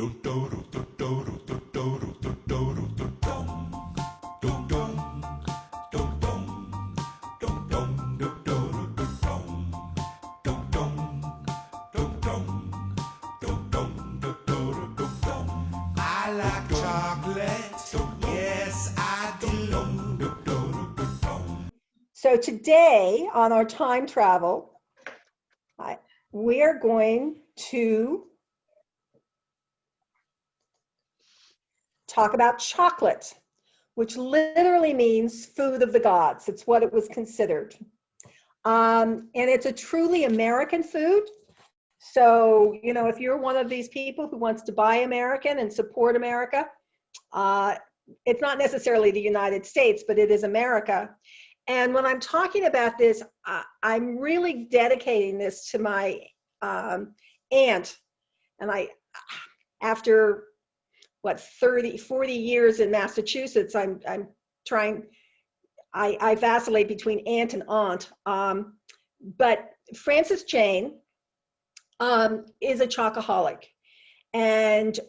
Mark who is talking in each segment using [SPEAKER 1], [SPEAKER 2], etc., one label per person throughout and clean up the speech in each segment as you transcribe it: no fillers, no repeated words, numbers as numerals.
[SPEAKER 1] I like chocolate, yes I do.
[SPEAKER 2] So today on our time travel, we're going to talk about chocolate, which literally means food of the gods. It's what it was considered. And it's a truly American food. So, you know, if you're one of these people who wants to buy American and support America, it's not necessarily the United States, but it is America. And when I'm talking about this, I'm really dedicating this to my aunt. And after what, 30, 40 years in Massachusetts, I vacillate between aunt and aunt. But Frances Jane is a chocoholic. And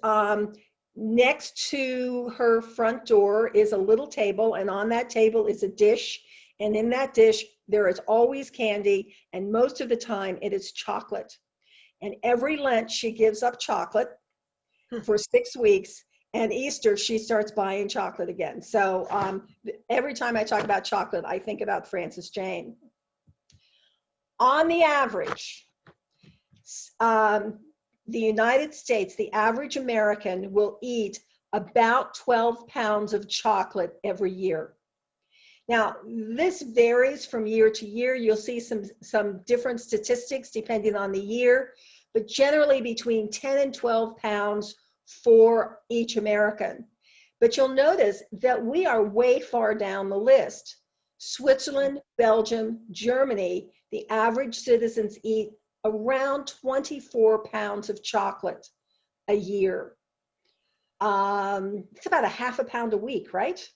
[SPEAKER 2] next to her front door is a little table, and on that table is a dish. And in that dish, there is always candy, and most of the time it is chocolate. And every Lent, she gives up chocolate for 6 weeks, and Easter, she starts buying chocolate again. So every time I talk about chocolate, I think about Frances Jane. On the average, the United States, the average American will eat about 12 pounds of chocolate every year. Now, this varies from year to year. You'll see some different statistics depending on the year, but generally between 10 and 12 pounds for each American. But you'll notice that we are way far down the list. Switzerland, Belgium, Germany, the average citizens eat around 24 pounds of chocolate a year. It's about a half a pound a week, right?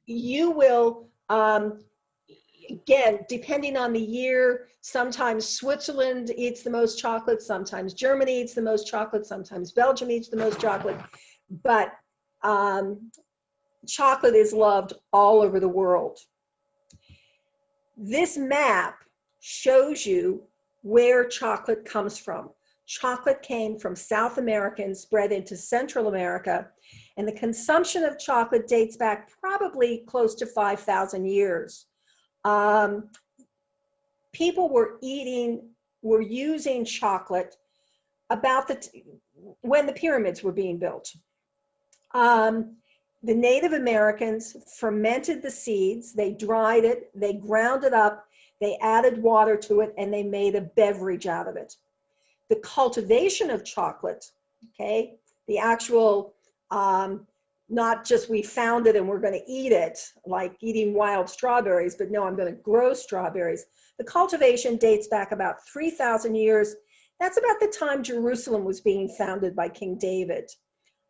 [SPEAKER 2] You will, again, depending on the year, sometimes Switzerland eats the most chocolate, sometimes Germany eats the most chocolate, sometimes Belgium eats the most chocolate, but chocolate is loved all over the world. This map shows you where chocolate comes from. Chocolate came from South America and spread into Central America, and the consumption of chocolate dates back probably close to 5,000 years. People were using chocolate about when the pyramids were being built. The Native Americans fermented the seeds, they dried it, they ground it up, they added water to it, and they made a beverage out of it. The cultivation of chocolate, okay, the actual, not just we found it and we're going to eat it, like eating wild strawberries, but no, I'm going to grow strawberries. The cultivation dates back about 3,000 years. That's about the time Jerusalem was being founded by King David.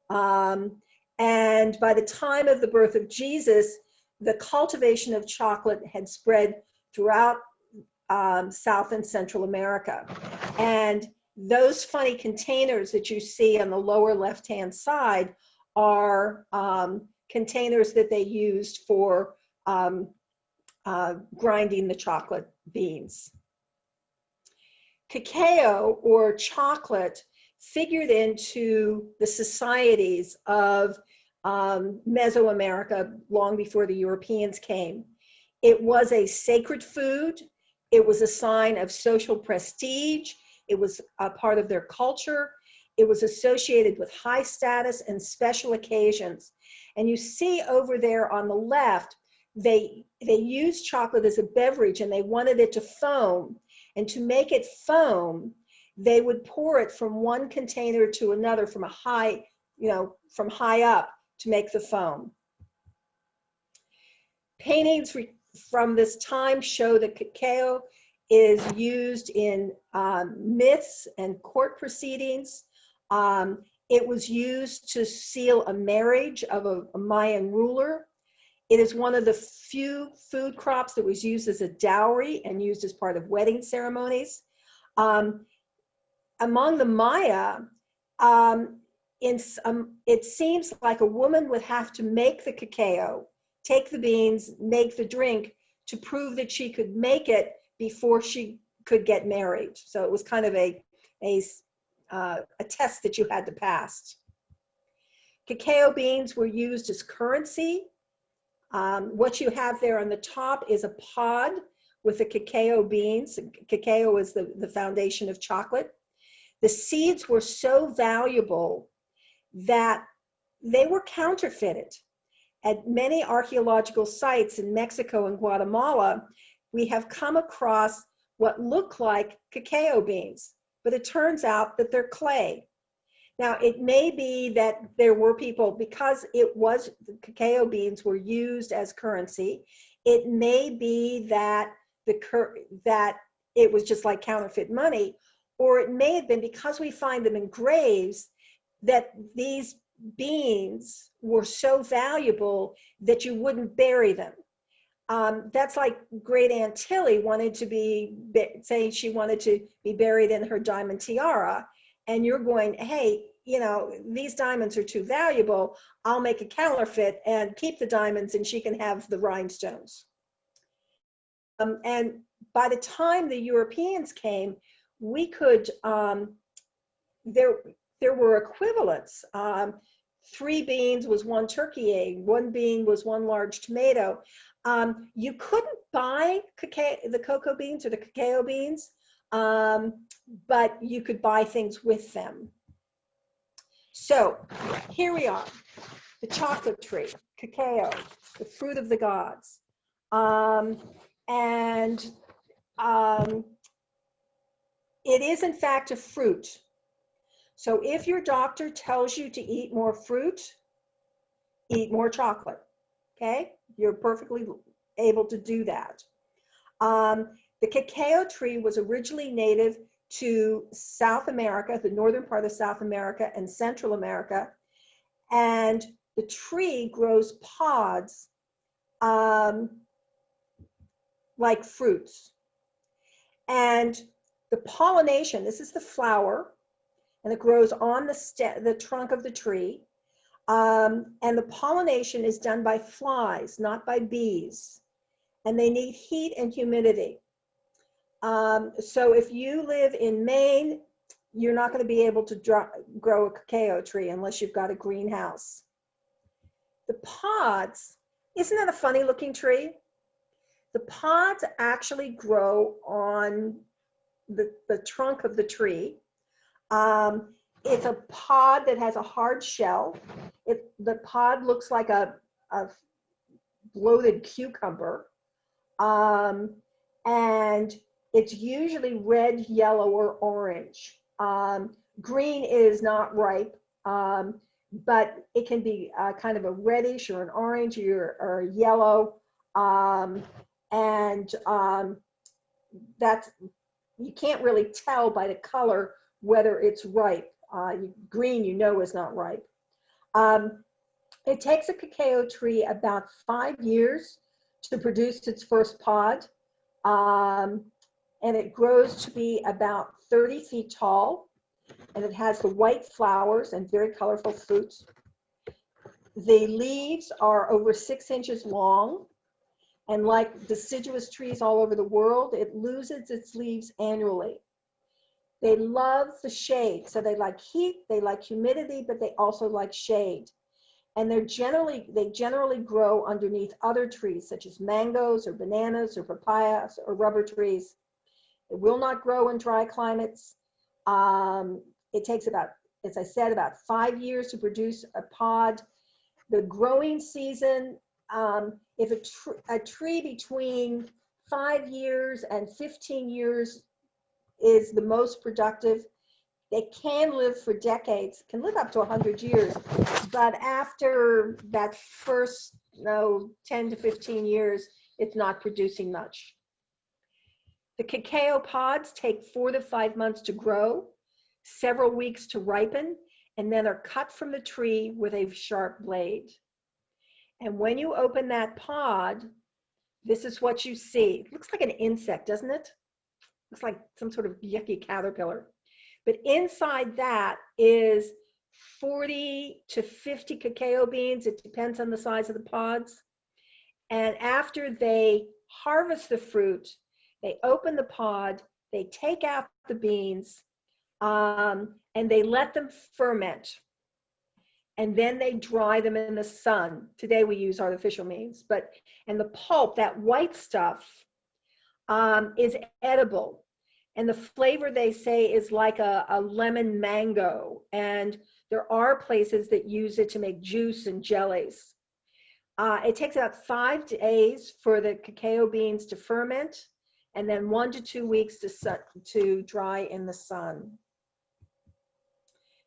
[SPEAKER 2] And by the time of the birth of Jesus, the cultivation of chocolate had spread throughout South and Central America. And those funny containers that you see on the lower left-hand side are containers that they used for grinding the chocolate beans. Cacao, or chocolate, figured into the societies of Mesoamerica long before the Europeans came. It was a sacred food. It was a sign of social prestige. It was a part of their culture. It was associated with high status and special occasions. And you see over there on the left, they used chocolate as a beverage and they wanted it to foam. And to make it foam, they would pour it from one container to another from high up to make the foam. Paintings from this time show that cacao is used in myths and court proceedings. It was used to seal a marriage of a Mayan ruler. It is one of the few food crops that was used as a dowry and used as part of wedding ceremonies. Among the Maya, It seems like a woman would have to make the cacao, take the beans, make the drink to prove that she could make it before she could get married. So it was kind of a test that you had to pass. Cacao beans were used as currency. What you have there on the top is a pod with the cacao beans. Cacao is the foundation of chocolate. The seeds were so valuable that they were counterfeited. At many archaeological sites in Mexico and Guatemala, we have come across what look like cacao beans, but it turns out that they're clay. Now, it may be that there were people, because the cacao beans were used as currency, it may be that that it was just like counterfeit money, or it may have been because we find them in graves that these beans were so valuable that you wouldn't bury them. That's like Great Aunt Tilly wanted to saying she wanted to be buried in her diamond tiara, and you're going, hey, you know, these diamonds are too valuable. I'll make a counterfeit and keep the diamonds, and she can have the rhinestones. And by the time the Europeans came, we could, there were equivalents. 3 beans was 1 turkey egg, 1 bean was 1 large tomato. You couldn't buy the cocoa beans or the cacao beans, but you could buy things with them. So here we are, the chocolate tree, cacao, the fruit of the gods. It is in fact a fruit. So if your doctor tells you to eat more fruit, eat more chocolate, okay? You're perfectly able to do that. The cacao tree was originally native to South America, the northern part of South America and Central America, and the tree grows pods like fruits. And the pollination, this is the flower, and it grows on the trunk of the tree. And the pollination is done by flies, not by bees. And they need heat and humidity. So if you live in Maine, you're not going to be able to grow a cacao tree unless you've got a greenhouse. The pods, isn't that a funny looking tree? The pods actually grow on the trunk of the tree. It's a pod that has a hard shell. The pod looks like a bloated cucumber. And it's usually red, yellow, or orange. Green is not ripe, but it can be kind of a reddish or an orange or a yellow. That's, you can't really tell by the color whether it's ripe. Green, you know, is not ripe. It takes a cacao tree about 5 years to produce its first pod. And it grows to be about 30 feet tall, and it has the white flowers and very colorful fruits. The leaves are over 6 inches long, and like deciduous trees all over the world, it loses its leaves annually. They love the shade, so they like heat, they like humidity, but they also like shade. And they generally grow underneath other trees, such as mangoes or bananas or papayas or rubber trees. It will not grow in dry climates. It takes about, as I said, about 5 years to produce a pod. The growing season, if a tree between 5 years and 15 years is the most productive, they can live for decades, can live up to 100 years. But after that first 10 to 15 years, it's not producing much. The cacao pods take 4 to 5 months to grow, several weeks to ripen, and then are cut from the tree with a sharp blade. And when you open that pod, this is what you see. It looks like an insect, doesn't it? Looks like some sort of yucky caterpillar. But inside that is 40 to 50 cacao beans. It depends on the size of the pods. And after they harvest the fruit, they open the pod, they take out the beans, and they let them ferment. And then they dry them in the sun. Today we use artificial means, and the pulp, that white stuff, is edible. And the flavor, they say, is like a lemon mango. And there are places that use it to make juice and jellies. It takes about 5 days for the cacao beans to ferment, and then 1 to 2 weeks to dry in the sun.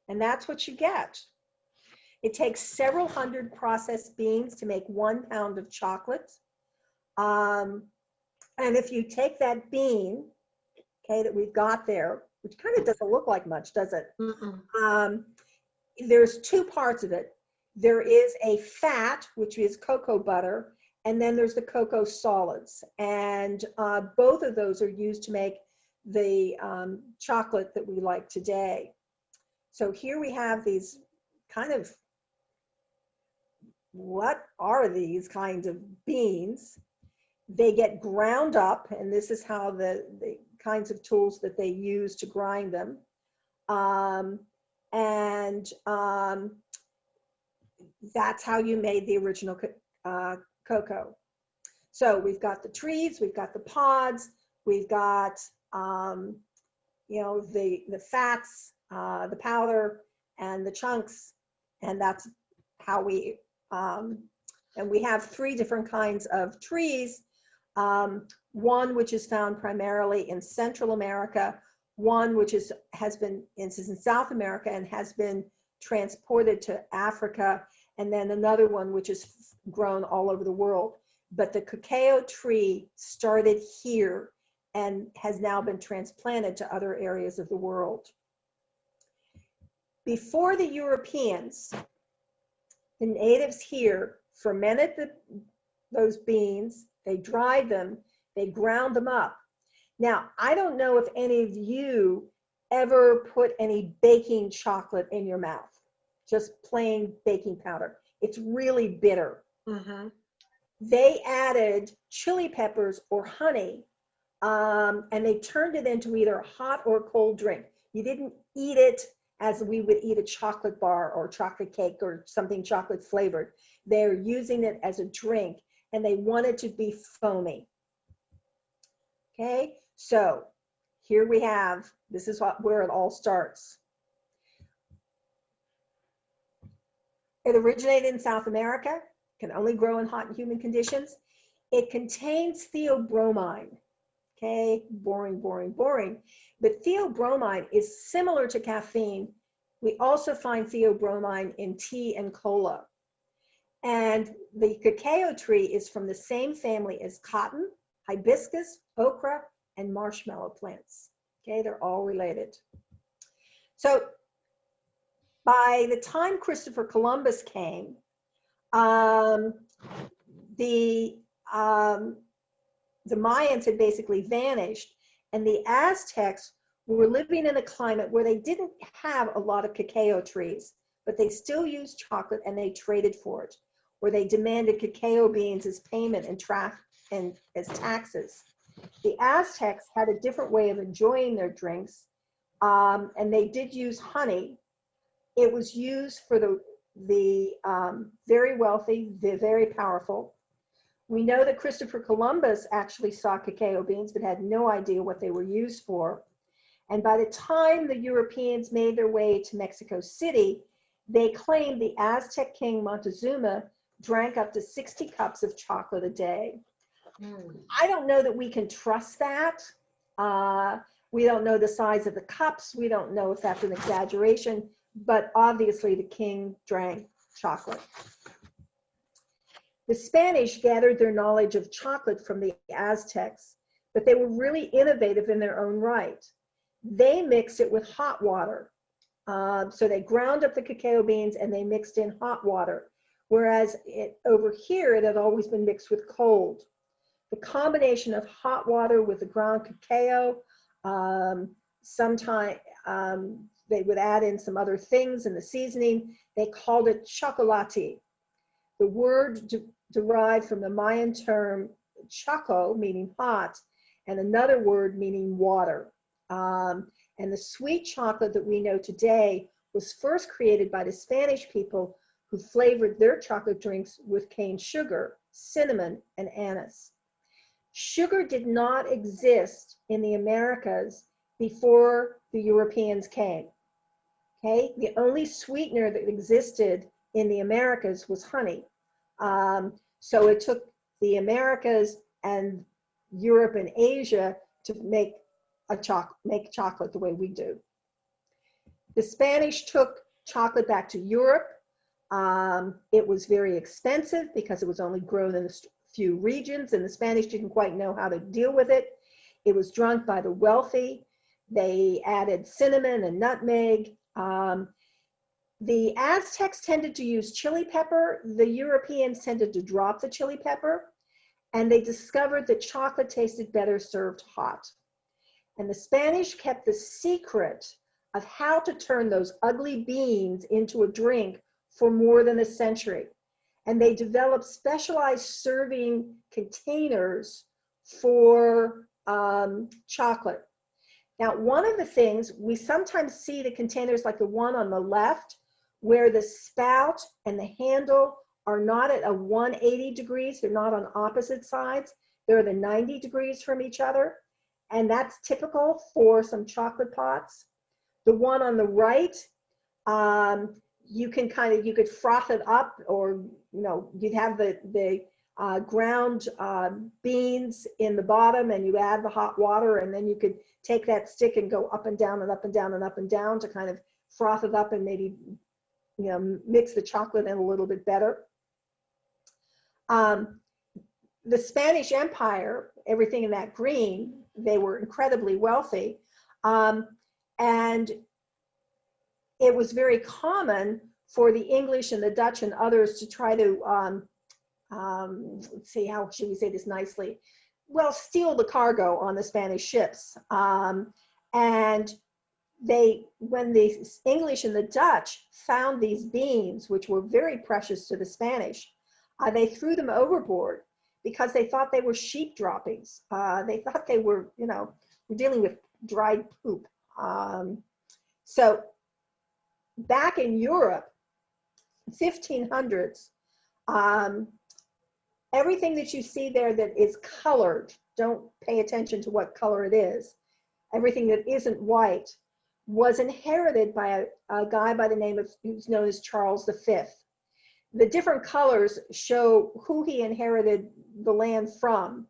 [SPEAKER 2] And that's what you get. It takes several hundred processed beans to make 1 pound of chocolate. And if you take that bean, okay, that we've got there, which kind of doesn't look like much, does it? There's 2 parts of it. There is a fat, which is cocoa butter, and then there's the cocoa solids. And both of those are used to make the chocolate that we like today. So here we have these kind of, what are these kinds of beans? They get ground up, and this is how the kinds of tools that they use to grind them. That's how you made the original cocoa. So we've got the trees, we've got the pods, we've got you know, the fats, the powder, and the chunks, and that's how we and we have 3 different kinds of trees. One which is found primarily in Central America, one which has been in South America and has been transported to Africa, and then another one which is grown all over the world. But the cacao tree started here and has now been transplanted to other areas of the world. Before the Europeans, the natives here fermented those beans, they dried them, they ground them up. Now, I don't know if any of you ever put any baking chocolate in your mouth, just plain baking powder. It's really bitter. They added chili peppers or honey, and they turned it into either a hot or cold drink. You didn't eat it as we would eat a chocolate bar or chocolate cake or something chocolate flavored. They're using it as a drink, and they want it to be foamy. Okay, so here we have, this is where it all starts. It originated in South America, can only grow in hot and humid conditions. It contains theobromine. Okay, boring, boring, boring. But theobromine is similar to caffeine. We also find theobromine in tea and cola. And the cacao tree is from the same family as cotton, hibiscus, okra, and marshmallow plants. Okay, they're all related. So by the time Christopher Columbus came, the Mayans had basically vanished, and the Aztecs were living in a climate where they didn't have a lot of cacao trees, but they still used chocolate and they traded for it, or they demanded cacao beans as payment and as taxes. The Aztecs had a different way of enjoying their drinks, and they did use honey. It was used for the very wealthy, the very powerful. We know that Christopher Columbus actually saw cacao beans, but had no idea what they were used for. And by the time the Europeans made their way to Mexico City, they claimed the Aztec king Montezuma drank up to 60 cups of chocolate a day. I don't know that we can trust that. We don't know the size of the cups. We don't know if that's an exaggeration, but obviously the king drank chocolate. The Spanish gathered their knowledge of chocolate from the Aztecs, but they were really innovative in their own right. They mixed it with hot water. So they ground up the cacao beans and they mixed in hot water, whereas over here it had always been mixed with cold. The combination of hot water with the ground cacao, sometimes they would add in some other things in the seasoning. They called it chocolate. The word derived from the Mayan term chaco, meaning hot, and another word meaning water. And the sweet chocolate that we know today was first created by the Spanish people who flavored their chocolate drinks with cane sugar, cinnamon, and anise. Sugar did not exist in the Americas before the Europeans came. Okay, the only sweetener that existed in the Americas was honey. So it took the Americas and Europe and Asia to make chocolate the way we do. The Spanish took chocolate back to Europe. It was very expensive because it was only grown in a few regions, and the Spanish didn't quite know how to deal with it. It was drunk by the wealthy. They added cinnamon and nutmeg. The Aztecs tended to use chili pepper. The Europeans tended to drop the chili pepper, and they discovered that chocolate tasted better served hot. And the Spanish kept the secret of how to turn those ugly beans into a drink for more than a century. And they developed specialized serving containers for chocolate. Now, one of the things, we sometimes see the containers like the one on the left, where the spout and the handle are not at a 180 degrees, they're not on opposite sides, they're the 90 degrees from each other. And that's typical for some chocolate pots. The one on the right, you could froth it up, or you'd have the ground beans in the bottom, and you add the hot water, and then you could take that stick and go up and down and up and down and up and down to kind of froth it up and maybe mix the chocolate in a little bit better. The Spanish Empire, everything in that green, they were incredibly wealthy. And it was very common for the English and the Dutch and others to try to, let's see, how should we say this nicely? Well, steal the cargo on the Spanish ships. And when the English and the Dutch found these beans, which were very precious to the Spanish, they threw them overboard because they thought they were sheep droppings. They thought they were, we're dealing with dried poop. So back in Europe, 1500s, everything that you see there that is colored, don't pay attention to what color it is. Everything that isn't white was inherited by a guy by the name of, who's known as Charles V. The different colors show who he inherited the land from.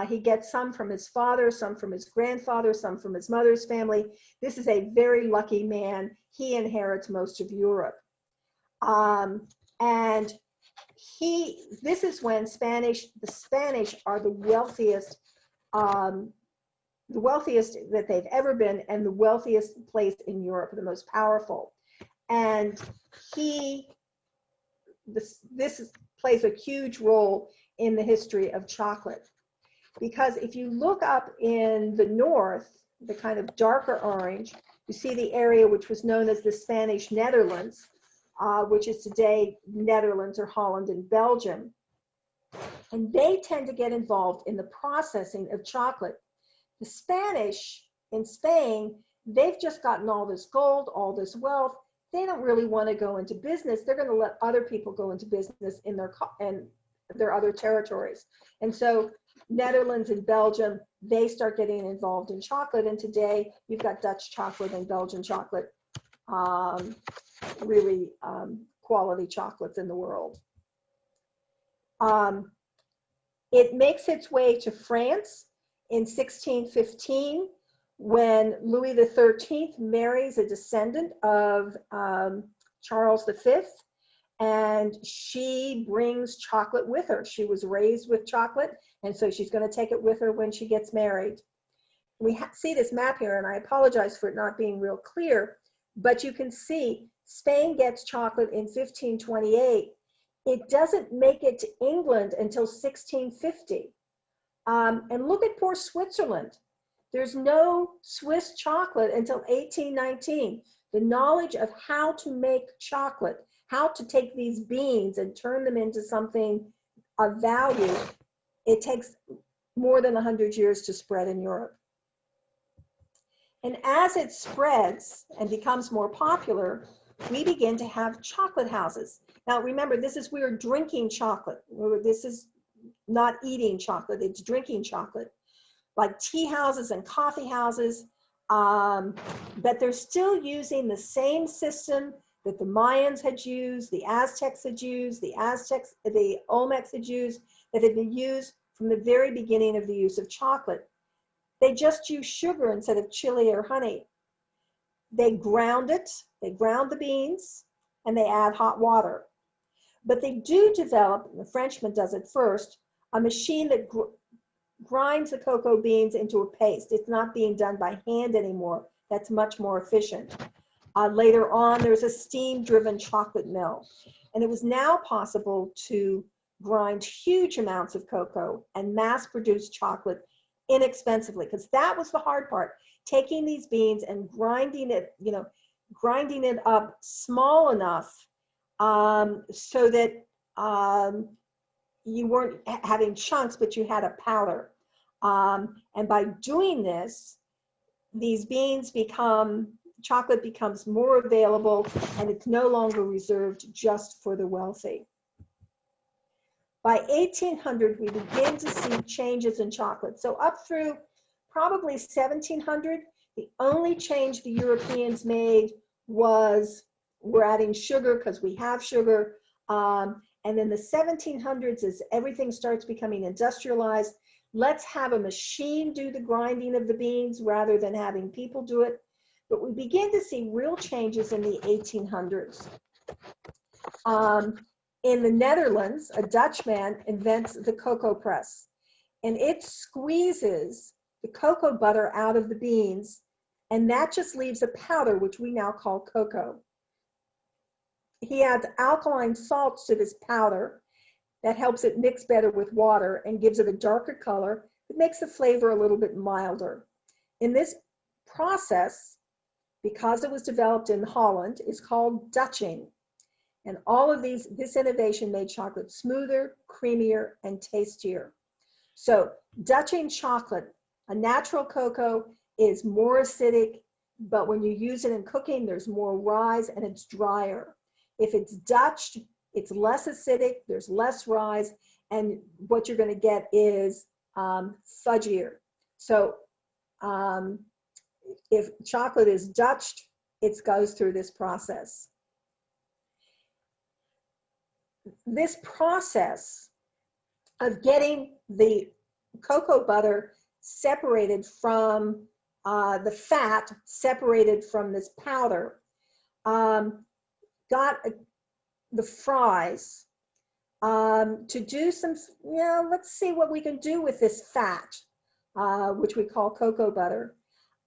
[SPEAKER 2] He gets some from his father, some from his grandfather, some from his mother's family. This is a very lucky man. He inherits most of Europe. And this is when the Spanish are the wealthiest that they've ever been, and the wealthiest place in Europe, the most powerful. And this plays a huge role in the history of chocolate. Because if you look up in the north, the kind of darker orange, you see the area which was known as the Spanish Netherlands, which is today Netherlands or Holland and Belgium. And they tend to get involved in the processing of chocolate. The Spanish in Spain, they've just gotten all this gold, all this wealth. They don't really want to go into business. They're going to let other people go into business in their other territories. And so Netherlands and Belgium, they start getting involved in chocolate. And today you've got Dutch chocolate and Belgian chocolate, really quality chocolates in the world. It makes its way to France in 1615 when Louis XIII marries a descendant of Charles V, and she brings chocolate with her. She was raised with chocolate, and so she's going to take it with her when she gets married. We see this map here, and I apologize for it not being real clear, but you can see Spain gets chocolate in 1528. It doesn't make it to England until 1650. And look at poor Switzerland. There's no Swiss chocolate until 1819. The knowledge of how to make chocolate, how to take these beans and turn them into something of value, it takes more than 100 years to spread in Europe. And as it spreads and becomes more popular, we begin to have chocolate houses. Now remember, we're drinking chocolate. This is not eating chocolate, it's drinking chocolate, like tea houses and coffee houses. But they're still using the same system that the Mayans had used, the Aztecs had used, the Olmecs had used, that had been used from the very beginning of the use of chocolate. They just use sugar instead of chili or honey. They ground it, they ground the beans, and they add hot water. But they do develop, the Frenchman does it first, a machine that grinds the cocoa beans into a paste. It's not being done by hand anymore. That's much more efficient. Later on, there's a steam-driven chocolate mill. And it was now possible to grind huge amounts of cocoa and mass-produce chocolate inexpensively, because that was the hard part, taking these beans and grinding it up small enough so that you weren't having chunks, but you had a powder. And by doing this, these beans chocolate becomes more available, and it's no longer reserved just for the wealthy. By 1800, we begin to see changes in chocolate. So up through probably 1700, the only change the Europeans made was we're adding sugar because we have sugar. And then the 1700s, as everything starts becoming industrialized, let's have a machine do the grinding of the beans rather than having people do it. But we begin to see real changes in the 1800s. In the Netherlands, a Dutchman invents the cocoa press, and it squeezes the cocoa butter out of the beans, and that just leaves a powder, which we now call cocoa. He adds alkaline salts to this powder that helps it mix better with water and gives it a darker color. It makes the flavor a little bit milder. In this process, because it was developed in Holland, is called Dutching. And all of this innovation made chocolate smoother, creamier, and tastier. So Dutching chocolate, a natural cocoa, is more acidic, but when you use it in cooking, there's more rise and it's drier. If it's Dutched, it's less acidic, there's less rise, and what you're going to get is fudgier. So if chocolate is Dutched, it goes through this process. This process of getting the cocoa butter separated from the fat, separated from this powder, got the fries to do some, let's see what we can do with this fat, which we call cocoa butter.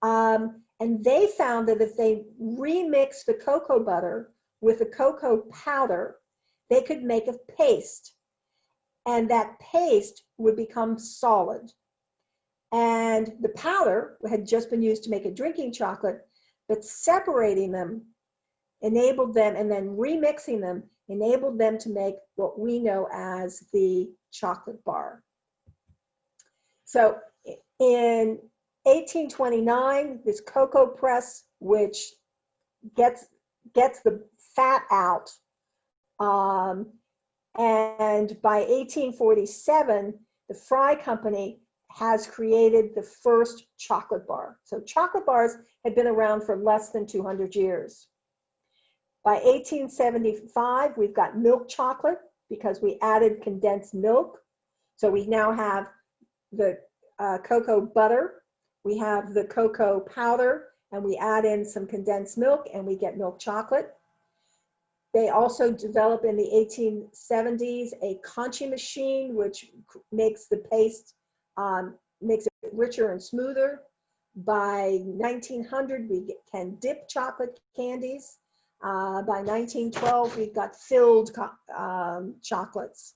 [SPEAKER 2] And they found that if they remix the cocoa butter with the cocoa powder, they could make a paste, and that paste would become solid. And the powder had just been used to make a drinking chocolate, but separating them enabled them, and then remixing them enabled them to make what we know as the chocolate bar. So in 1829, this cocoa press, which gets the fat out, and by 1847, the Fry Company has created the first chocolate bar. So chocolate bars had been around for less than 200 years. By 1875, we've got milk chocolate because we added condensed milk. So we now have the cocoa butter, we have the cocoa powder, and we add in some condensed milk and we get milk chocolate. They also develop in the 1870s a conchi machine, which makes the paste, makes it richer and smoother. By 1900, we can dip chocolate candies. By 1912, we've got filled chocolates.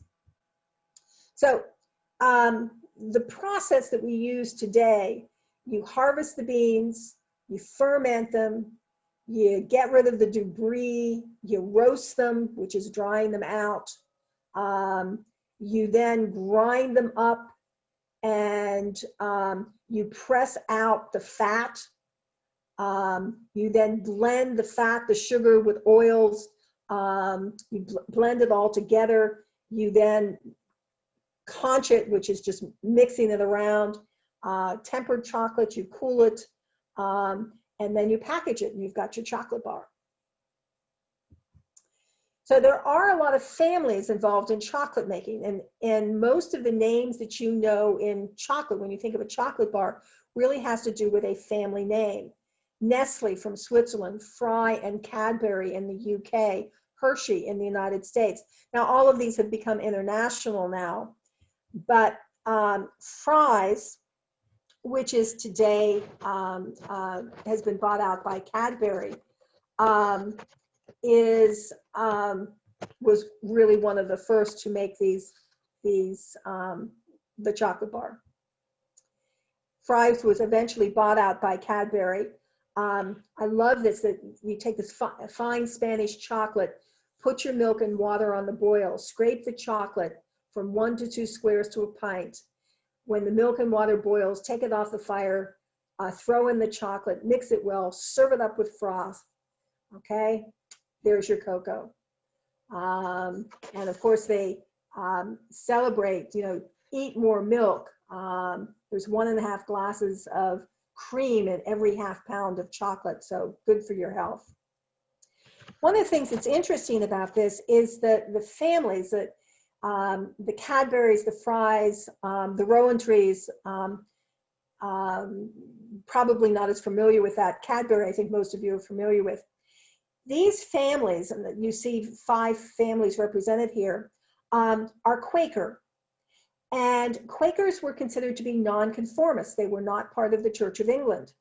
[SPEAKER 2] So the process that we use today You harvest the beans, you ferment them, you get rid of the debris, you roast them, which is drying them out. You then grind them up, and you press out the fat. You then blend the fat, the sugar with oils. You blend it all together. You then conch it, which is just mixing it around. Tempered chocolate, you cool it, and then you package it, and you've got your chocolate bar. So there are a lot of families involved in chocolate making, and most of the names that you know in chocolate, when you think of a chocolate bar, really has to do with a family name. Nestle from Switzerland, Fry and Cadbury in the UK, Hershey in the United States. Now, all of these have become international now, but Fry's, which is today, has been bought out by Cadbury, was really one of the first to make the chocolate bar. Fry's was eventually bought out by Cadbury. I love this, that you take this fine Spanish chocolate, put your milk and water on the boil, scrape the chocolate from 1 to 2 squares to a pint. When the milk and water boils, take it off the fire, throw in the chocolate, mix it well, serve it up with froth. Okay, there's your cocoa. And of course they celebrate, eat more milk. There's 1.5 glasses of cream in every half pound of chocolate, so good for your health. One of the things that's interesting about this is that the families, that the Cadburys, the Fry's, the Rowentrees, probably not as familiar with that. Cadbury, I think most of you are familiar with. These families, and you see 5 families represented here, are Quaker. And Quakers were considered to be nonconformists. They were not part of the Church of England.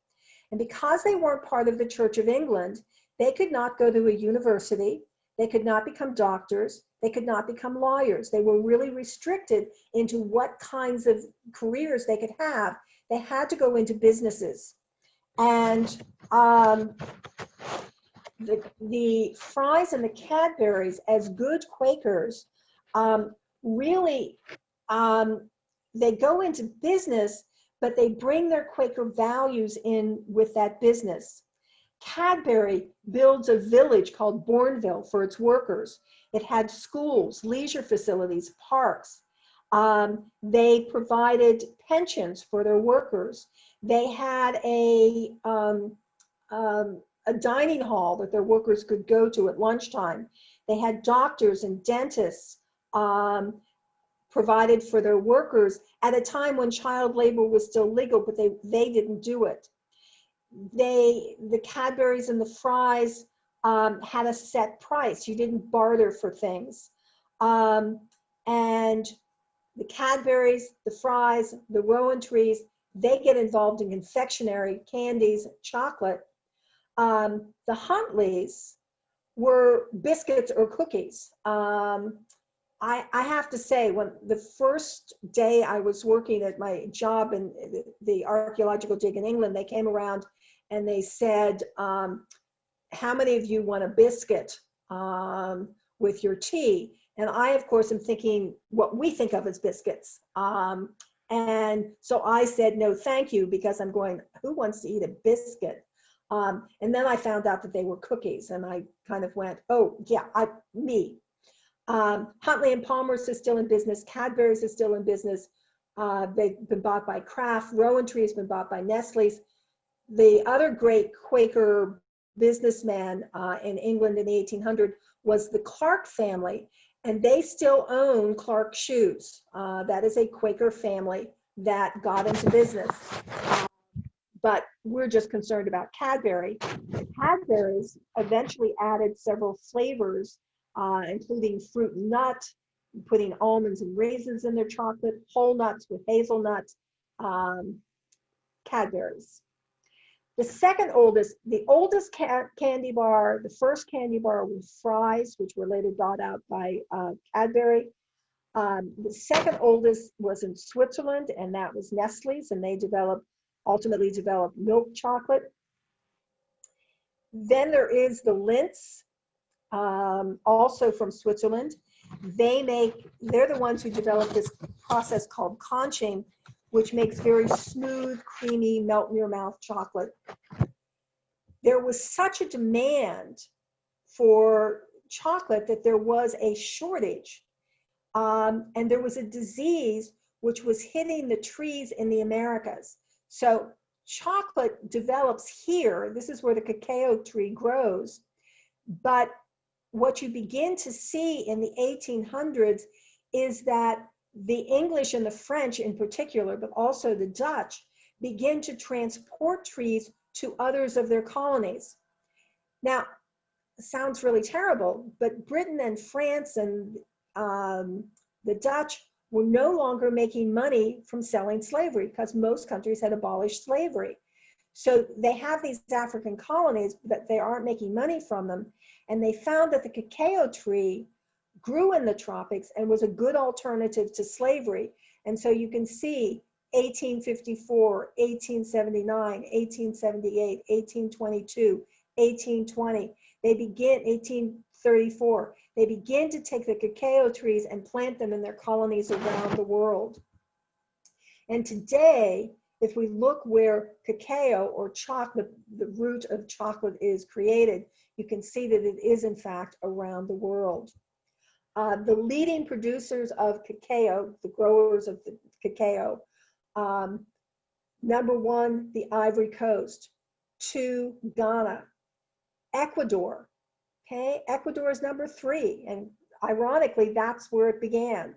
[SPEAKER 2] And because they weren't part of the Church of England, they could not go to a university. They could not become doctors. They could not become lawyers. They were really restricted into what kinds of careers they could have. They had to go into businesses. And the Fry's and the Cadburys, as good Quakers, really, they go into business, but they bring their Quaker values in with that business. Cadbury builds a village called Bourneville for its workers. It had schools, leisure facilities, parks. They provided pensions for their workers. They had a dining hall that their workers could go to at lunchtime. They had doctors and dentists provided for their workers at a time when child labor was still legal, but they didn't do it. The Cadburys and the Fry's had a set price. You didn't barter for things. And the Cadburys, the Fry's, the Rowentrees, they get involved in confectionery, candies, chocolate. The Huntleys were biscuits or cookies. I have to say, when the first day I was working at my job in the archaeological dig in England, they came around and they said, how many of you want a biscuit with your tea? And I, of course, am thinking what we think of as biscuits. And so I said, no, thank you, because I'm going, who wants to eat a biscuit? And then I found out that they were cookies, and I kind of went, oh, yeah, me. Huntley and Palmer's is still in business. Cadbury's is still in business. They've been bought by Kraft. Rowantree has been bought by Nestle's. The other great Quaker businessman in England in the 1800s was the Clark family, and they still own Clark Shoes. That is a Quaker family that got into business. But we're just concerned about Cadbury. The Cadburys eventually added several flavors, including fruit and nut, putting almonds and raisins in their chocolate, whole nuts with hazelnuts, Cadburys. The second oldest, the oldest candy bar, the first candy bar was Fry's, which were later bought out by Cadbury. The second oldest was in Switzerland, and that was Nestle's, and they developed ultimately developed milk chocolate. Then there is the Lindt, also from Switzerland. They're the ones who developed this process called conching, which makes very smooth, creamy, melt in your mouth chocolate. There was such a demand for chocolate that there was a shortage. And there was a disease which was hitting the trees in the Americas. So chocolate develops here. This is where the cacao tree grows. But what you begin to see in the 1800s is that the English and the French in particular, but also the Dutch, begin to transport trees to others of their colonies. Now, it sounds really terrible, but Britain and France and the Dutch were no longer making money from selling slavery because most countries had abolished slavery. So they have these African colonies, but they aren't making money from them. And they found that the cacao tree grew in the tropics and was a good alternative to slavery. And so you can see 1854, 1879, 1878, 1822, 1820. They begin 1834. They begin to take the cacao trees and plant them in their colonies around the world. And today, if we look where cacao or chocolate, the root of chocolate is created, you can see that it is in fact around the world. The leading producers of cacao, the growers of the cacao, number one, the Ivory Coast, two, Ghana, Ecuador. Okay, Ecuador is number three, and ironically, that's where it began.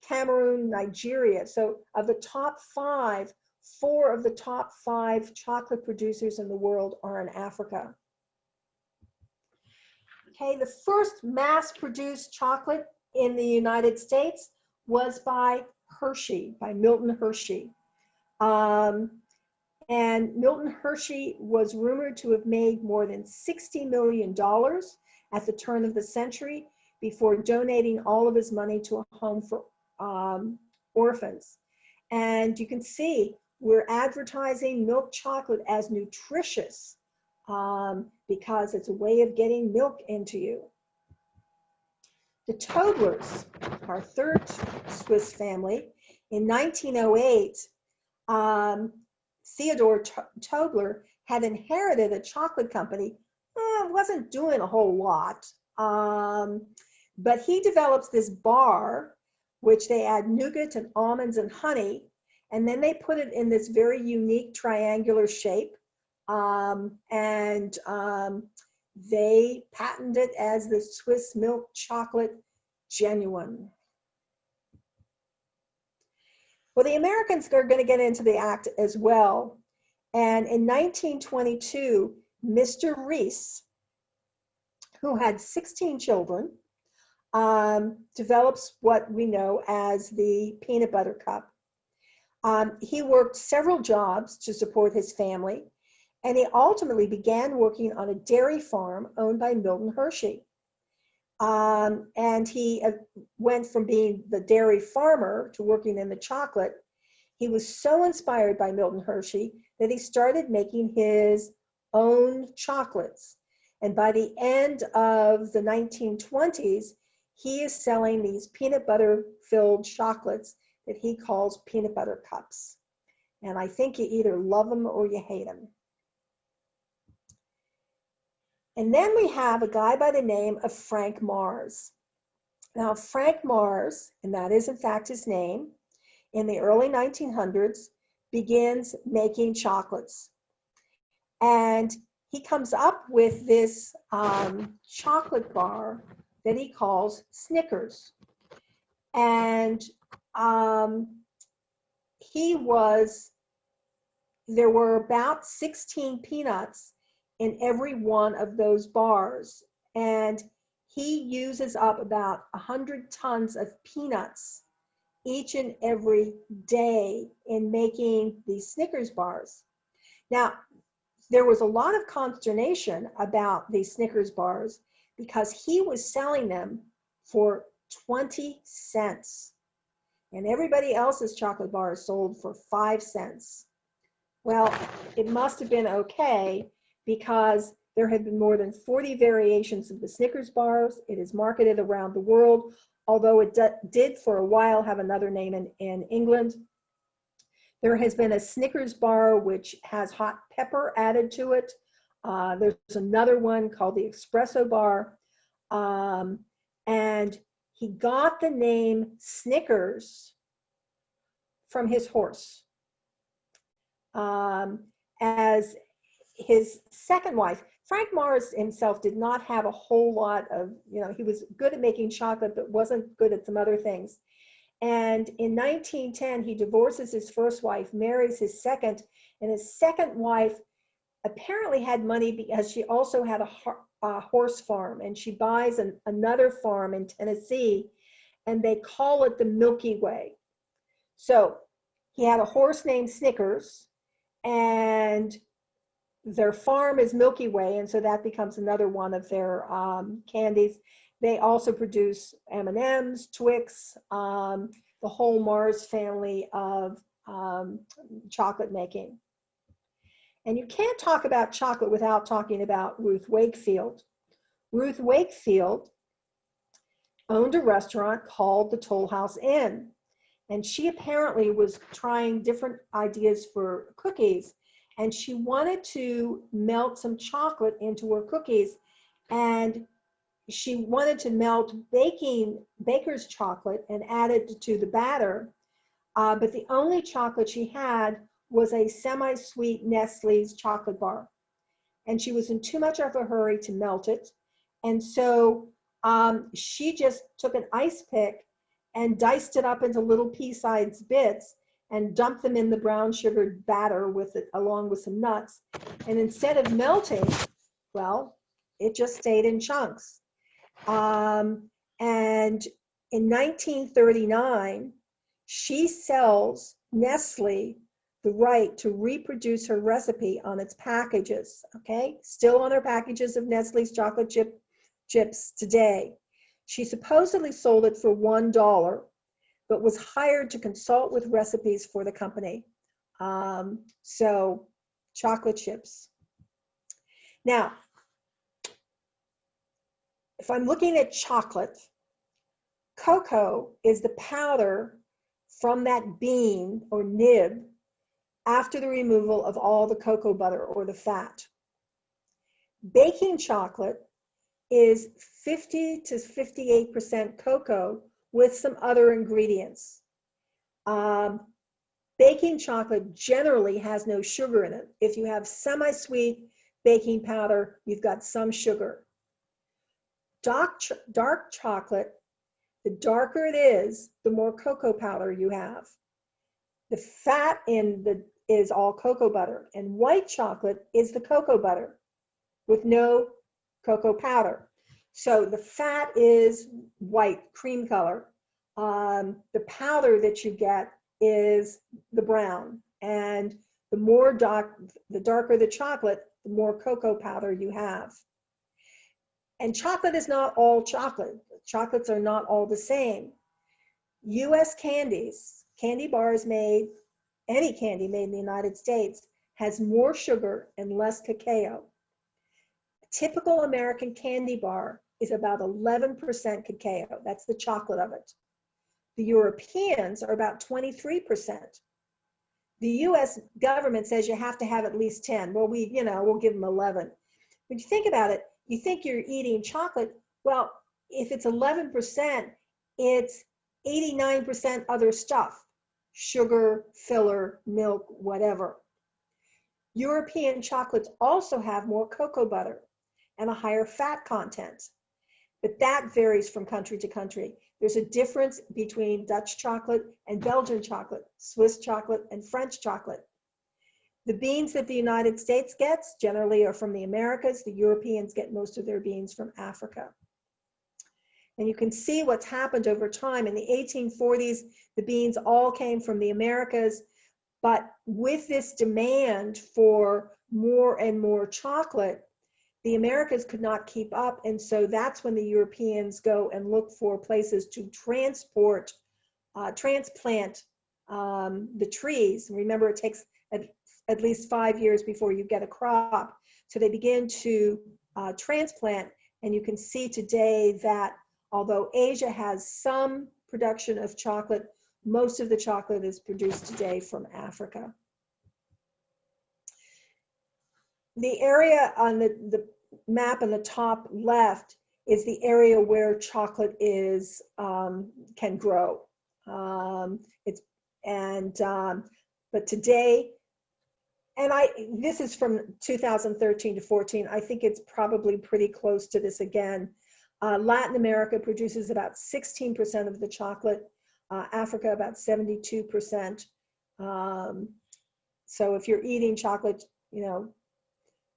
[SPEAKER 2] Cameroon, Nigeria. So of the top five, 4 of the top 5 chocolate producers in the world are in Africa. Okay, the first mass-produced chocolate in the United States was by Hershey, by Milton Hershey. And Milton Hershey was rumored to have made more than $60 million at the turn of the century before donating all of his money to a home for orphans. And you can see we're advertising milk chocolate as nutritious because it's a way of getting milk into you. The Toblers, our third Swiss family, in 1908, Theodore Tobler had inherited a chocolate company. Wasn't doing a whole lot, but he develops this bar, which they add nougat and almonds and honey, and then they put it in this very unique triangular shape, and they patented it as the Swiss milk chocolate genuine. Well, the Americans are going to get into the act as well. And in 1922, Mr. Reese, who had 16 children, develops what we know as the peanut butter cup. He worked several jobs to support his family, and he ultimately began working on a dairy farm owned by Milton Hershey. And he went from being the dairy farmer to working in the chocolate. He was so inspired by Milton Hershey that he started making his own chocolates. And by the end of the 1920s, he is selling these peanut butter filled chocolates that he calls peanut butter cups. And I think you either love them or you hate them. And then we have a guy by the name of Frank Mars. Now, Frank Mars, and that is in fact his name, in the early 1900s, begins making chocolates. And he comes up with this chocolate bar that he calls Snickers. And there were about 16 peanuts in every one of those bars. And he uses up about 100 tons of peanuts each and every day in making these Snickers bars. Now, there was a lot of consternation about these Snickers bars because he was selling them for 20 cents. And everybody else's chocolate bars sold for 5 cents. Well, it must have been okay because there have been more than 40 variations of the Snickers bars. It is marketed around the world, although it did for a while have another name in England. There has been a Snickers bar which has hot pepper added to it. There's another one called the espresso bar. And he got the name Snickers from his horse. As his second wife, Frank Mars himself did not have a whole lot of, he was good at making chocolate, but wasn't good at some other things. And in 1910, he divorces his first wife, marries his second, and his second wife apparently had money because she also had a horse farm, and she buys another farm in Tennessee, and they call it the Milky Way. So he had a horse named Snickers, and their farm is Milky Way, and so that becomes another one of their candies. They also produce M&Ms, Twix, the whole Mars family of chocolate making. And you can't talk about chocolate without talking about Ruth Wakefield. Ruth Wakefield owned a restaurant called the Toll House Inn. And she apparently was trying different ideas for cookies. And she wanted to melt some chocolate into her cookies. And she wanted to melt baker's chocolate and add it to the batter. But the only chocolate she had was a semi-sweet Nestle's chocolate bar. And she was in too much of a hurry to melt it. And so she just took an ice pick and diced it up into little pea-sized bits and dumped them in the brown sugared batter with it, along with some nuts. And instead of melting, well, it just stayed in chunks. And in 1939, she sells Nestle the right to reproduce her recipe on its packages, okay? Still on her packages of Nestle's chocolate chips today. She supposedly sold it for $1, but was hired to consult with recipes for the company. So chocolate chips. Now, if I'm looking at chocolate, cocoa is the powder from that bean or nib after the removal of all the cocoa butter or the fat. Baking chocolate is 50 to 58% cocoa with some other ingredients. Baking chocolate generally has no sugar in it. If you have semi-sweet baking powder, you've got some sugar. Dark chocolate, the darker it is, the more cocoa powder you have. The fat is all cocoa butter, and white chocolate is the cocoa butter with no cocoa powder. So the fat is white, cream color. The powder that you get is the brown, and the darker the chocolate, the more cocoa powder you have. And chocolate is not all chocolate. Chocolates are not all the same. US candy bars made, any candy made in the United States, has more sugar and less cacao. A typical American candy bar is about 11% cacao. That's the chocolate of it. The Europeans are about 23%. The US government says you have to have at least 10. Well, we'll give them 11. When you think about it, you think you're eating chocolate. Well, if it's 11%, it's 89% other stuff. Sugar, filler, milk, whatever. European chocolates also have more cocoa butter and a higher fat content. But that varies from country to country. There's a difference between Dutch chocolate and Belgian chocolate, Swiss chocolate and French chocolate. The beans that the United States gets generally are from the Americas. The Europeans get most of their beans from Africa. And you can see what's happened over time. In the 1840s, the beans all came from the Americas, but with this demand for more and more chocolate, the Americas could not keep up, and so that's when the Europeans go and look for places to transplant the trees. Remember, it takes at least 5 years before you get a crop. So they begin to transplant, and you can see today that although Asia has some production of chocolate, most of the chocolate is produced today from Africa. The area on the map on the top left is the area where chocolate is can grow. But today, and this is from 2013 to 14. I think it's probably pretty close to this again. Latin America produces about 16% of the chocolate. Africa about 72%. So if you're eating chocolate, you know,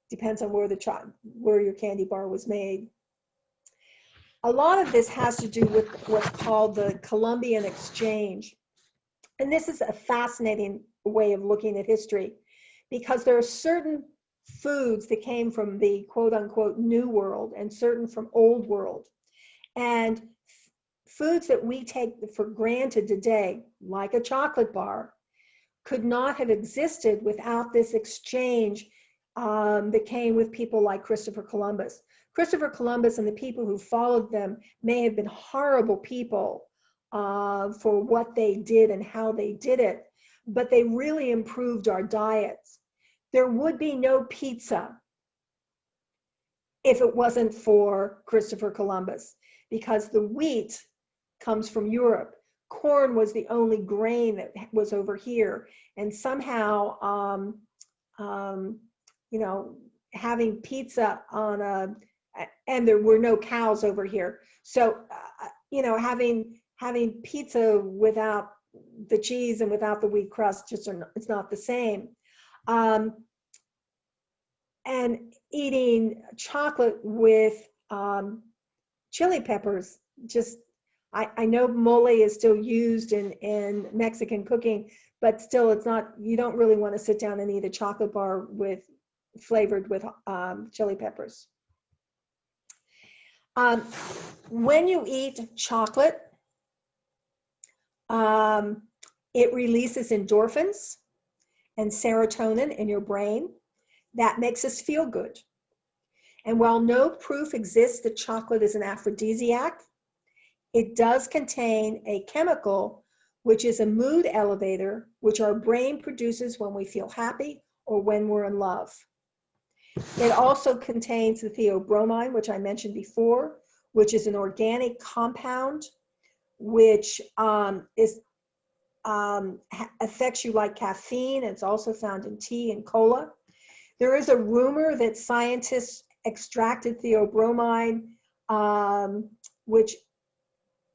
[SPEAKER 2] depends on where your candy bar was made. A lot of this has to do with what's called the Columbian Exchange. And this is a fascinating way of looking at history, because there are certain foods that came from the quote unquote New World and certain from Old World. And foods that we take for granted today, like a chocolate bar, could not have existed without this exchange that came with people like Christopher Columbus. Christopher Columbus and the people who followed them may have been horrible people for what they did and how they did it, but they really improved our diets. There would be no pizza if it wasn't for Christopher Columbus, because the wheat comes from Europe. Corn was the only grain that was over here, and somehow you know, having pizza on and there were no cows over here, so you know, having pizza without the cheese and without the wheat crust, it's not the same. And eating chocolate with chili peppers, I know mole is still used in Mexican cooking, but still it's not, you don't really want to sit down and eat a chocolate bar flavored with chili peppers. When you eat chocolate, it releases endorphins and serotonin in your brain. That makes us feel good. And while no proof exists that chocolate is an aphrodisiac, it does contain a chemical which is a mood elevator, which our brain produces when we feel happy or when we're in love. It also contains the theobromine, which I mentioned before, which is an organic compound which affects you like caffeine. It's also found in tea and cola. There is a rumor that scientists extracted theobromine, which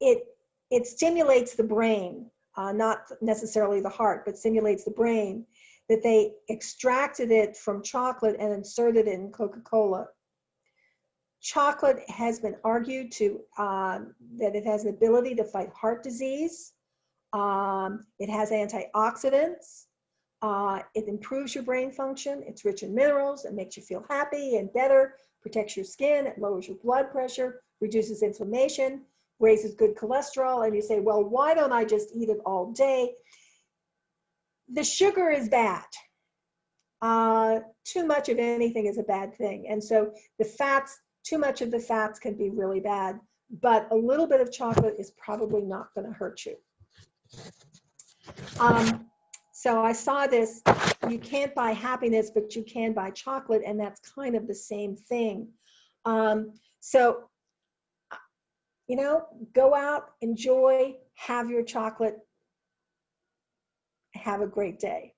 [SPEAKER 2] it stimulates the brain, not necessarily the heart, but stimulates the brain, that they extracted it from chocolate and inserted it in Coca-Cola. Chocolate has been argued that it has the ability to fight heart disease. It has antioxidants. It improves your brain function. It's rich in minerals. It makes you feel happy and better, protects your skin. It lowers your blood pressure, reduces inflammation, raises good cholesterol. And you say, well, why don't I just eat it all day? The sugar is bad. Too much of anything is a bad thing. And so the fats, too much of the fats can be really bad, but a little bit of chocolate is probably not going to hurt you. So I saw this, you can't buy happiness, but you can buy chocolate, and that's kind of the same thing. So, you know, go out, enjoy, have your chocolate, have a great day.